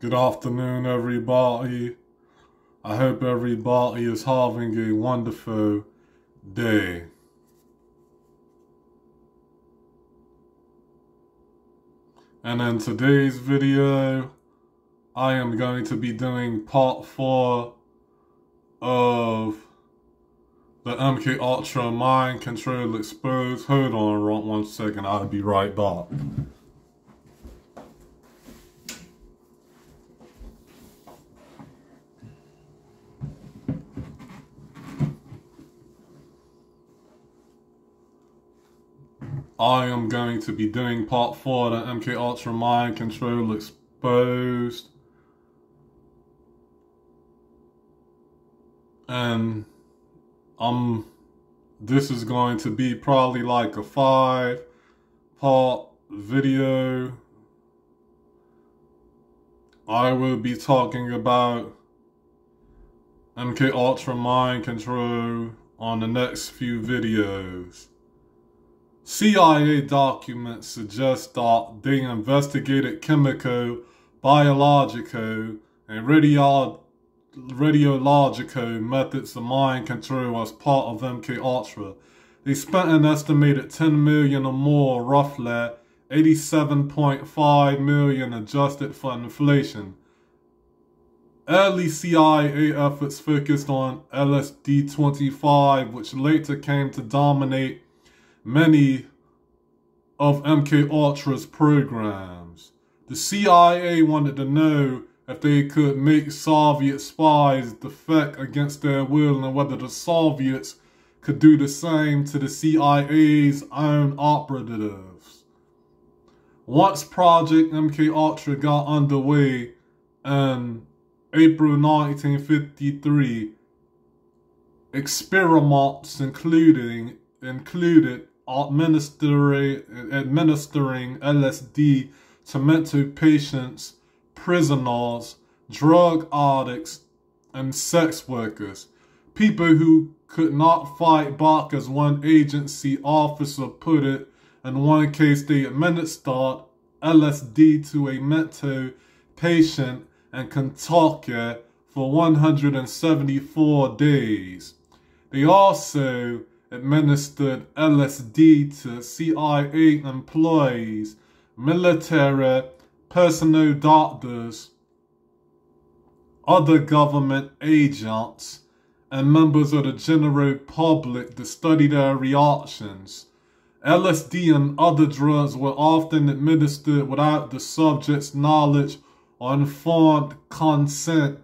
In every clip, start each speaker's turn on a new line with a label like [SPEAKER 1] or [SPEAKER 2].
[SPEAKER 1] Good afternoon, everybody. I hope everybody is having a wonderful day. And in today's video, I am going to be doing part 4 of the MK Ultra Mind Control Exposed. Hold on 1 second, I'll be right back. I am going to be doing part 4 of the MK Ultra Mind Control Exposed. And this is going to be probably like a 5-part video. I will be talking about MK Ultra Mind Control on the next few videos. CIA documents suggest that they investigated chemical, biological, and radiological methods of mind control as part of MK Ultra. They spent an estimated $10 million or more, roughly $87.5 million adjusted for inflation. Early CIA efforts focused on LSD-25, which later came to dominate many of MK Ultra's programs. The CIA wanted to know if they could make Soviet spies defect against their will and whether the Soviets could do the same to the CIA's own operatives. Once Project MK Ultra got underway in April 1953, experiments included administering LSD to mental patients, prisoners, drug addicts, and sex workers. People who could not fight back, as one agency officer put it. In one case, they administered LSD to a mental patient in Kentucky for 174 days. They also administered LSD to CIA employees, military personnel, doctors, other government agents, and members of the general public to study their reactions. LSD and other drugs were often administered without the subject's knowledge or informed consent,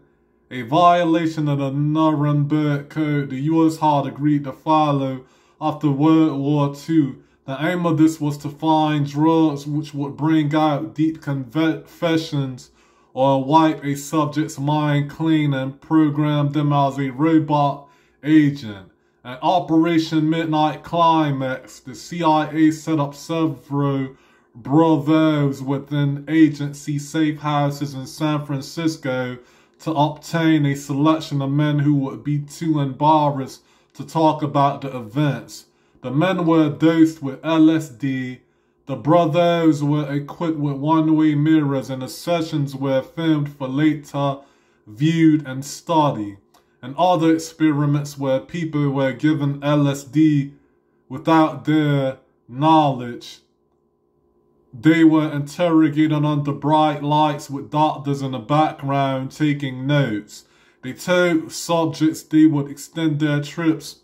[SPEAKER 1] a violation of the Nuremberg Code the U.S. had agreed to follow after World War II. The aim of this was to find drugs which would bring out deep confessions or wipe a subject's mind clean and program them as a robot agent. At Operation Midnight Climax, the CIA set up several bravos within agency safe houses in San Francisco to obtain a selection of men who would be too embarrassed to talk about the events. The men were dosed with LSD, the bravos were equipped with one-way mirrors, and the sessions were filmed for later viewed and studied. And other experiments where people were given LSD without their knowledge. They were interrogated under bright lights with doctors in the background taking notes. They told subjects they would extend their trips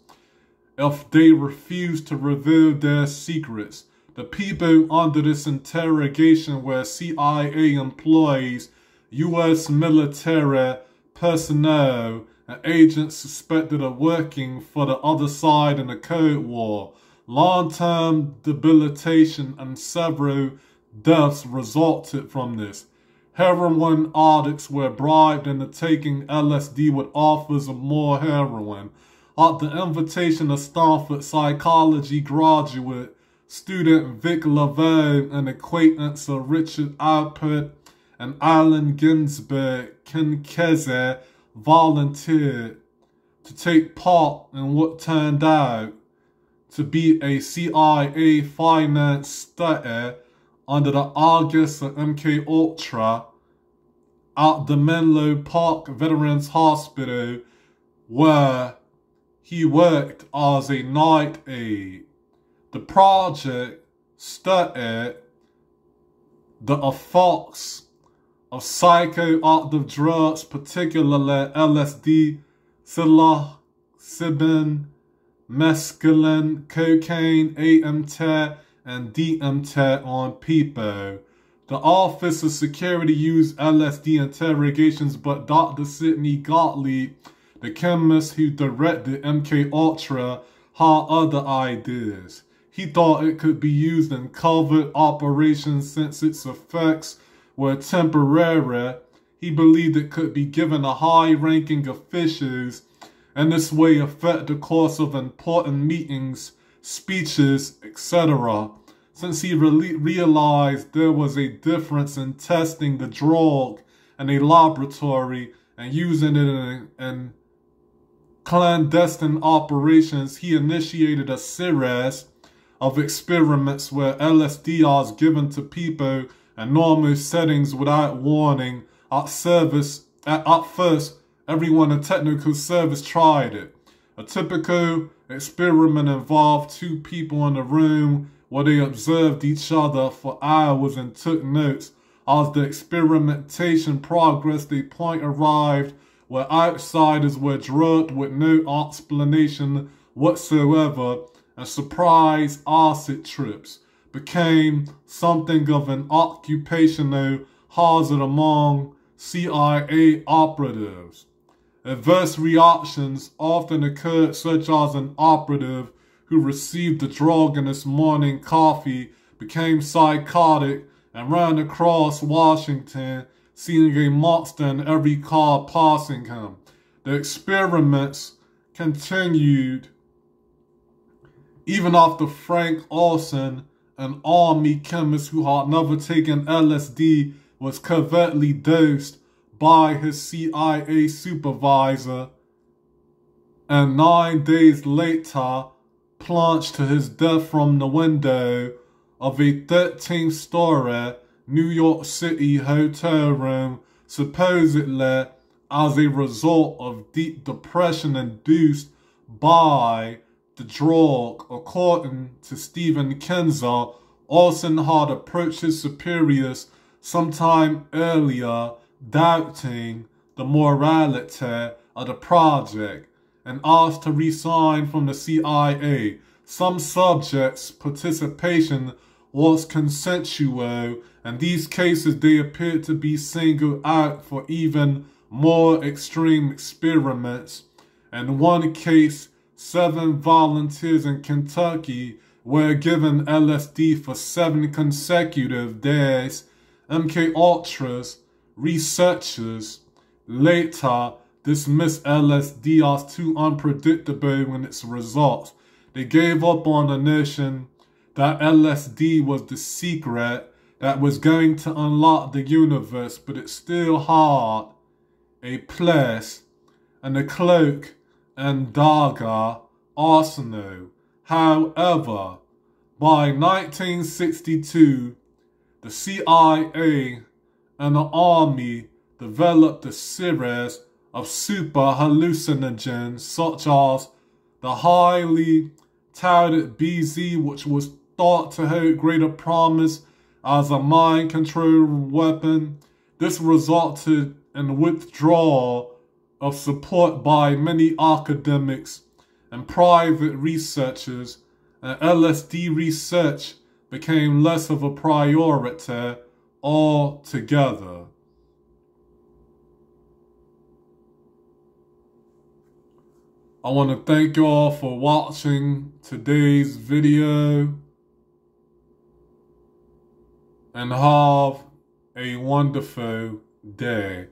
[SPEAKER 1] if they refused to reveal their secrets. The people under this interrogation were CIA employees, U.S. military personnel, and agents suspected of working for the other side in the Cold War. Long-term debilitation and several deaths resulted from this. Heroin addicts were bribed into taking LSD with offers of more heroin. At the invitation of Stanford psychology graduate student Vic Laveau and acquaintance of Richard Alpert and Allen Ginsberg, Ken Kesey volunteered to take part in what turned out to be a CIA-financed study under the aegis of MK Ultra at the Menlo Park Veterans Hospital, where he worked as a night aide. The project studied the effects of psychoactive drugs, particularly LSD, psilocybin, mescaline, cocaine, AMT, and DMT on people. The Office of Security used LSD interrogations, but Dr. Sidney Gottlieb, the chemist who directed MKUltra, had other ideas. He thought it could be used in covert operations since its effects were temporary. He believed it could be given to high-ranking officials and this way affect the course of important meetings, speeches, etc. Since he realized there was a difference in testing the drug in a laboratory and using it in clandestine operations, he initiated a series of experiments where LSD was given to people in normal settings without warning. At first, everyone in technical service tried it. A typical experiment involved two people in a room where they observed each other for hours and took notes. As the experimentation progressed, a point arrived where outsiders were drugged with no explanation whatsoever, and surprise acid trips became something of an occupational hazard among CIA operatives. Adverse reactions often occurred, such as an operative who received the drug in his morning coffee became psychotic and ran across Washington, seeing a monster in every car passing him. The experiments continued even after Frank Olson, an army chemist who had never taken LSD, was covertly dosed by his CIA supervisor, and 9 days later plunged to his death from the window of a 13th-story New York City hotel room, supposedly as a result of deep depression induced by the drug. According to Stephen Kinzer, Olson had approached his superiors sometime earlier, doubting the morality of the project, and asked to resign from the CIA. Some subjects' participation was consensual. In these cases, they appeared to be singled out for even more extreme experiments. In one case, 7 volunteers in Kentucky were given LSD for 7 consecutive days. MKUltra's researchers later dismissed LSD as too unpredictable in its results. They gave up on the notion that LSD was the secret that was going to unlock the universe, but it still had a place in the cloak and dagger arsenal. However, by 1962, the CIA and the Army developed a series of super hallucinogens such as the highly touted BZ, which was thought to hold greater promise as a mind control weapon. This resulted in withdrawal of support by many academics and private researchers, and LSD research became less of a priority altogether. I want to thank you all for watching today's video, and have a wonderful day.